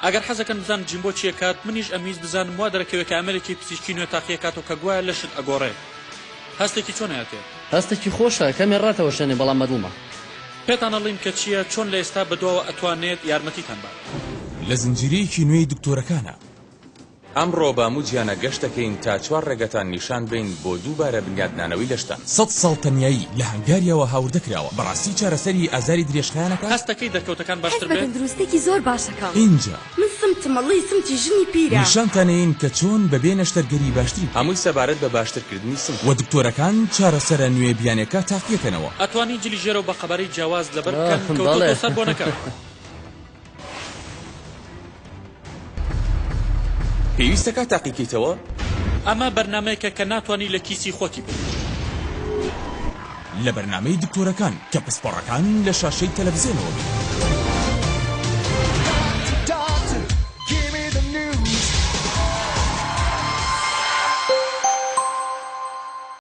ئەگەر حەزەکەن بزان جیمبۆ چیە کات منیش ئەمیز بزانم وا دەرەکەوێت کە ئەمەلێکی پزیشکی نوێ تاقیە کاتەوە کە گوایە لەشت ئەگۆڕێ هەستێکی چۆن هاتێ هەستێکی خۆشە کەمێ ڕاتەوە شوێنێ بەڵام بەدڵمە پێتان ئەڵێم کە چییە چۆن لە ئێستا بەدواوە ئەتوانێت یارمەتیتان بات لە زنجیرەیەکی نوێی دکتۆرەکانە ئەمڕۆ باموجیانە گەشتەکەین تا چوار ڕێگەتان نیشان بین بۆ دووبارە بنیادنانەوەی لەشتان 100 ساڵ تەنیایی لە هەنگاریەوە هاوردەکراوە بەڕاستی چارەسەری ئازاری درێژخایانەکە هەستەکەی دەرکەوتەکان باشتر بێت دروستێکی زۆر باشەکە اینجا من سمتمەڵی سمتی ژنی پیرە نیشانتانەین کە چۆن بەبێ نەشتەرگەری باشتری هەمووی سەبارەت بە باشترکردنی سم و دکتۆرەکان چارەسەرە نوێ بیانێکە تاقیەکەنەوە ئەتوانی جلی ژێرەوە بە قەبارەی جیاواز لەبەر بکەن کەوتۆ سەر بۆ نەکەن پێویستەکە تاقیکەیتەوە ئەمە بەرنامەیەکە کە ناتوانی لە کیسی خۆتی بێت لە بەرنامەی دکتۆرەکان کە پسپۆڕەکان لە شاشەی تەلەڤیزیۆنەوە بێت